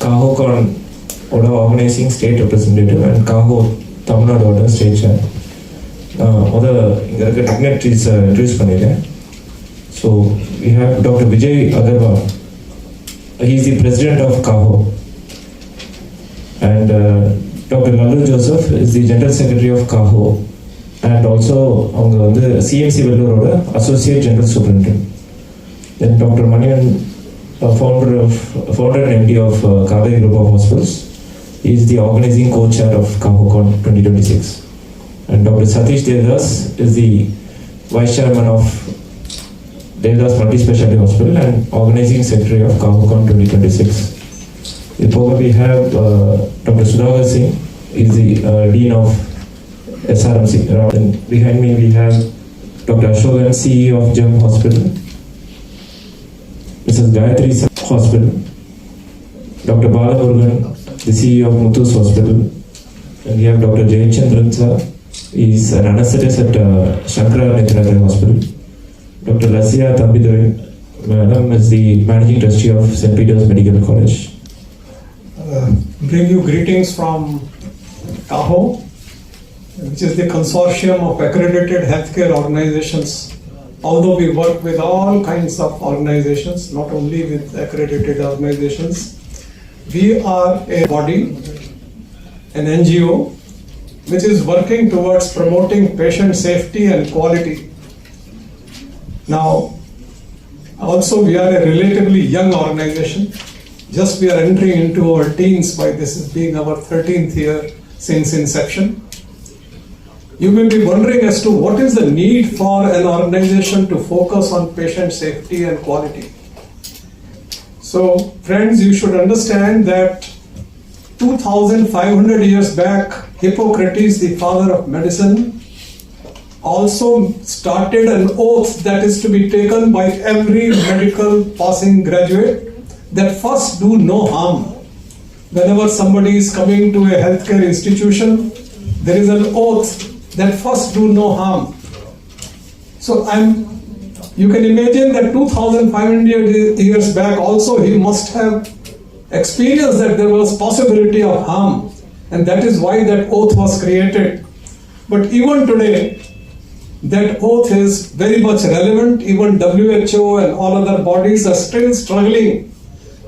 CAHOCON organizing state representative and CAHO Tamil Nadu state chair. இங்கே இருக்க dignitaries introduce பண்ணிடுறேன். So we have Dr. Vijay Agarwal. He is the president of CAHO. And Dr. Lallu Joseph is the general secretary of CAHO. And also அவங்க வந்து CMC வெள்ளூரோட associate general superintendent. Then Dr. Manian, founder and MD of Kaveri Group of Hospitals, is the organizing co-chair of CAHOCON 2026. And Dr. Satish Devdas is the vice chairman of Devdas Multi-Specialty Hospital and organizing secretary of CAHOCON 2026. We have Dr. Sudhakar Singh, is the dean of SRMC. And behind me we have Dr. Ashokan, CEO of Gem Hospital. Mrs. Gayatri Hospital, Dr. Balamurugan, the CEO of Muthus Hospital, and we have Dr. Jayachandran sir, he is an anesthetist at Shankara Netranagar Hospital. Dr. Lasya Thambidurai, madam, is the managing trustee of St. Peter's Medical College. Bring you greetings from CAHO, which is the Consortium of Accredited Healthcare Organizations. Although we work with all kinds of organizations, not only with accredited organizations, we are a body, an NGO, which is working towards promoting patient safety and quality. Now, also we are a relatively young organization. Just we are entering into our teens by this is being our 13th year since inception. You may be wondering as to what is the need for an organization to focus on patient safety and quality. So, friends, you should understand that 2,500 years back, Hippocrates, the father of medicine, also started an oath that is to be taken by every medical passing graduate, that first do no harm. Whenever somebody is coming to a healthcare institution, there is an oath that first do no harm. So you can imagine that 2,500 years back also he must have experienced that there was possibility of harm, and that is why that oath was created. But even today, that oath is very much relevant. Even WHO and all other bodies are still struggling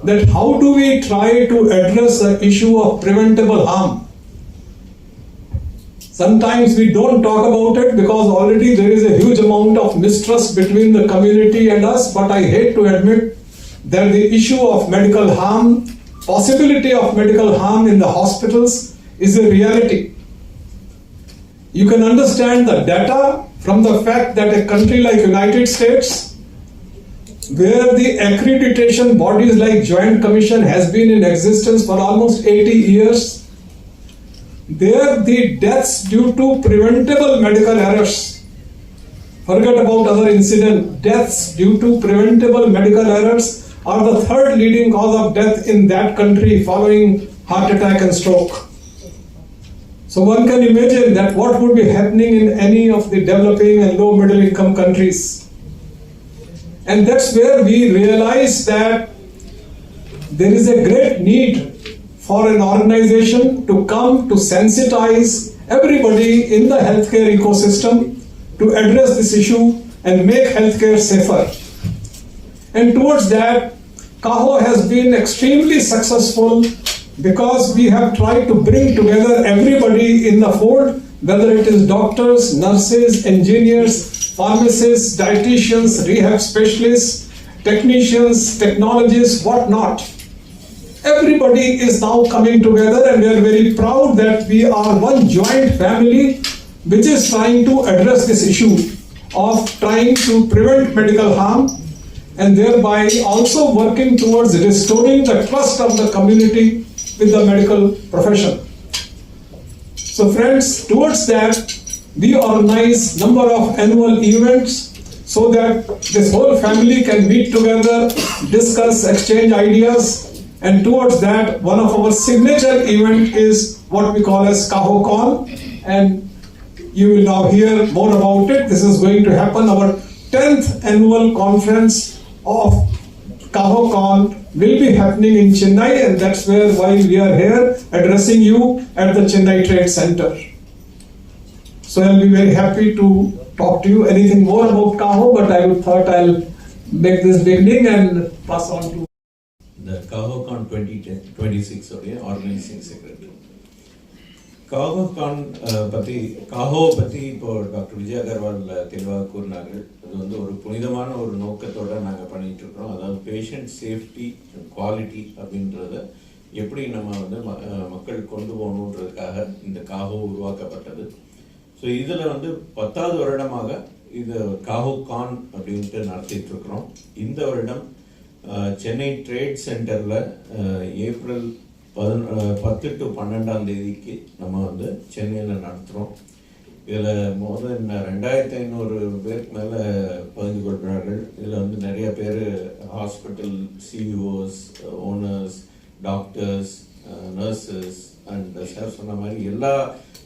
that how do we try to address the issue of preventable harm. Sometimes we don't talk about it because already there is a huge amount of mistrust between the community and us, but I hate to admit that the issue of medical harm, possibility of medical harm in the hospitals is a reality. You can understand the data from the fact that a country like United States, where the accreditation bodies like Joint Commission has been in existence for almost 80 years, there the deaths due to preventable medical errors, forget about other incident, deaths due to preventable medical errors are the third leading cause of death in that country following heart attack and stroke. So one can imagine that what would be happening in any of the developing and low middle income countries. And that's where we realize that there is a great need for an organization to come to sensitize everybody in the healthcare ecosystem to address this issue and make healthcare safer. And towards that, CAHO has been extremely successful because we have tried to bring together everybody in the fold, whether it is doctors, nurses, engineers, pharmacists, dietitians, rehab specialists, technicians, technologists, whatnot. Everybody is now coming together and we are very proud that we are one joint family which is trying to address this issue of trying to prevent medical harm and thereby also working towards restoring the trust of the community with the medical profession. So friends, towards that, we organize number of annual events so that this whole family can meet together, discuss, exchange ideas. And towards that, one of our signature event is what we call as CAHOCON, and you will now hear more about it. This is going to happen, our 10th annual conference of CAHOCon will be happening in Chennai, and that's why we are here addressing you at the Chennai Trade Center. So I'll be very happy to talk to you anything more about CAHO, but I thought I'll make this beginning and pass on to the CAHOCon 2026 உடைய organizing secretary. CAHOCon CAHO பற்றி இப்போ doctor Vijay Agarwal தெளிவாக கூறினார்கள். அது வந்து ஒரு புனிதமான ஒரு நோக்கத்தோடு நாங்கள் பண்ணிட்டு இருக்கிறோம். அதாவது பேஷண்ட் சேஃப்டி அண்ட் குவாலிட்டி அப்படின்றத எப்படி நம்ம வந்து மக்கள் கொண்டு போகணுன்றதுக்காக இந்த CAHO உருவாக்கப்பட்டது. ஸோ இதில் வந்து 10வது வருடமாக இது CAHOCon அப்படின்ட்டு நடத்திட்டு இருக்கிறோம். இந்த வருடம் சென்னை ட்ரேட் சென்டரில் ஏப்ரல் 10 to 12 நம்ம வந்து சென்னையில் நடத்துகிறோம். இதில் மோர் தென் 2500 பேருக்கு மேலே பகிர்ந்து கொள்கிறார்கள். இதில் வந்து நிறைய பேர் hospital CEOs, owners, doctors, nurses and sir சொன்ன மாதிரி எல்லா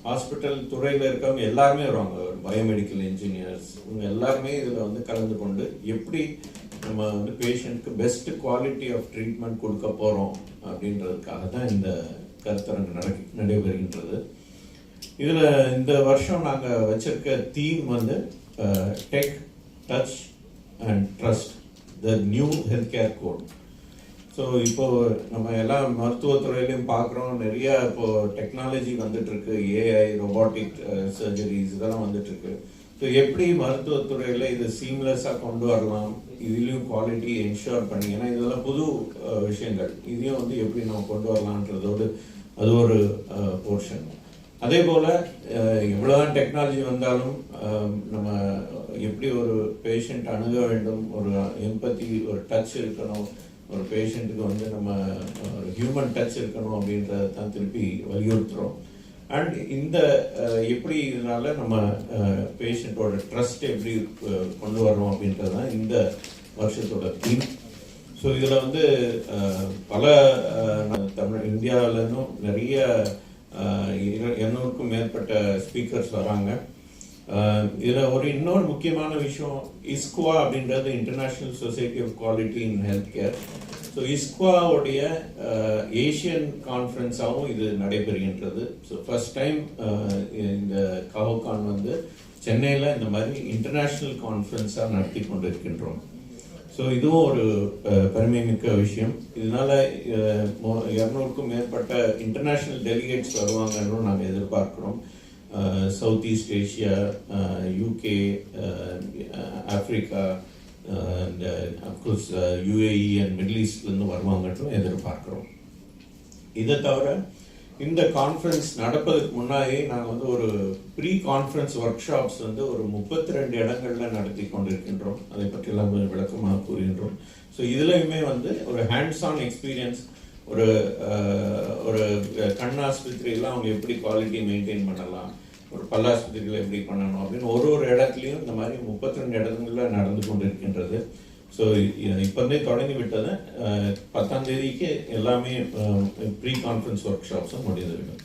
ஹாஸ்பிட்டல் துறையில் இருக்கவங்க எல்லாருமே வருவாங்க. பயோமெடிக்கல் இன்ஜினியர்ஸ் இவங்க எல்லாருமே இதில் வந்து கலந்து கொண்டு எப்படி நம்ம வந்து பேஷண்ட்க்கு பெஸ்ட் குவாலிட்டி ஆஃப் ட்ரீட்மெண்ட் கொடுக்க போகிறோம் அப்படின்றதுக்காக தான் இந்த கருத்தரங்கு நடைபெறுகின்றது. இதில் இந்த வருஷம் நாங்கள் வச்சிருக்க தீம் வந்து tech, touch and trust, the new health care code. So இப்போது நம்ம எல்லாம் மருத்துவத்துறையிலையும் பார்க்குறோம், நிறையா இப்போது டெக்னாலஜி வந்துட்டுருக்கு, ஏஐ, ரொபாட்டிக் சர்ஜரிஸ் இதெல்லாம் வந்துட்டுருக்கு. ஸோ எப்படி மருத்துவத்துறையில் இது சீம்லெஸ்ஸாக கொண்டு வரலாம், இதுலேயும் குவாலிட்டி என்ஷூர் பண்ணி, ஏன்னா இதெல்லாம் புது விஷயங்கள், இதையும் வந்து எப்படி நம்ம கொண்டு வரலான்றதோடு அது ஒரு போர்ஷன். அதே போல் எவ்வளோதான் டெக்னாலஜி வந்தாலும் நம்ம எப்படி ஒரு பேஷண்ட் அணுக வேண்டும், ஒரு எம்பத்தி, ஒரு டச் இருக்கணும், ஒரு பேஷண்ட்டுக்கு வந்து நம்ம ஒரு ஹியூமன் டச் இருக்கணும் அப்படின்றத தான் திருப்பி வலியுறுத்துகிறோம். அண்ட் இந்த எப்படி இதனால நம்ம பேஷண்ட்டோட ட்ரஸ்ட் எப்படி கொண்டு வரோம் அப்படின்றது தான் இந்த வருஷத்தோட தீம். ஸோ இதில் வந்து பல இந்தியாவிலும் நிறைய 200க்கும் மேற்பட்ட ஸ்பீக்கர்ஸ் வராங்க. இதில் ஒரு இன்னொரு முக்கியமான விஷயம், ISQua அப்படின்றது international society of quality in health care. So ISQuaவுடைய ஏஷியன் கான்ஃபரன்ஸாகவும் இது நடைபெறுகின்றது. ஸோ ஃபர்ஸ்ட் டைம் இந்த CAHOCon வந்து சென்னையில் இந்த மாதிரி இன்டர்நேஷ்னல் கான்ஃபரன்ஸாக நடத்தி கொண்டு இருக்கின்றோம். ஸோ இதுவும் ஒரு பெருமைமிக்க விஷயம். இதனால 200க்கும் மேற்பட்ட இன்டர்நேஷ்னல் டெலிகேட்ஸ் வருவாங்கன்னு நாங்கள் எதிர்பார்க்குறோம். South east Asia, UK, Africa and of course UAE and middle ஈஸ்ட்லேருந்து வருவாங்கன்னு எதிர்பார்க்குறோம். இதை தவிர இந்த கான்ஃபரன்ஸ் நடப்பதற்கு முன்னாடி நாங்கள் வந்து ஒரு ப்ரீ கான்ஃபரன்ஸ் ஒர்க் ஷாப்ஸ் வந்து ஒரு 32 இடங்களில் நடத்தி கொண்டிருக்கின்றோம். அதை பற்றியெல்லாம் கொஞ்சம் விளக்கமாக கூறுகின்றோம். ஸோ இதுலையுமே வந்து ஒரு ஹேண்ட்ஸ் ஆன் எக்ஸ்பீரியன்ஸ், ஒரு கண் ஆஸ்பத்திரியில் அவங்க எப்படி குவாலிட்டி மெயின்டைன் பண்ணலாம், ஒரு பல்லாஸ்பத்திரியில் எப்படி பண்ணணும் அப்படின்னு ஒரு இடத்துலையும் இந்த மாதிரி 32 இடங்களில் நடந்து கொண்டு இருக்கின்றது. ஸோ இப்போதே தொடங்கி விட்டது. 10ஆம் தேதிக்கு எல்லாமே ப்ரீ கான்ஃபரன்ஸ் ஒர்க் ஷாப்ஸும் முடிந்துவிடும்.